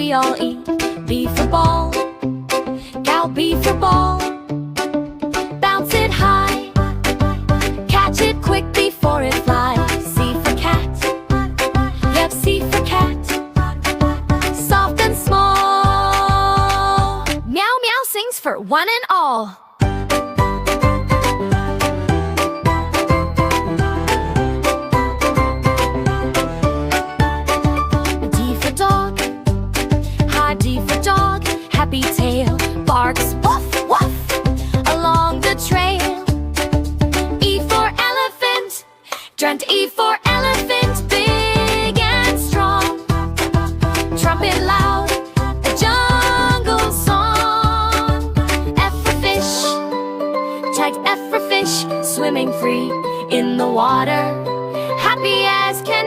we all eat. B for ball, cow. B for ball, bounce it high, catch it quick before it flies. C for cat, yep, C for cat, soft and small. Meow meow sings for one and all. D for dog, happy tail, barks woof woof along the trail. E for elephant, dreamt. E for elephant, big and strong, trumpet loud, a jungle song. F for fish, tagged F for fish, swimming free in the water, happy as can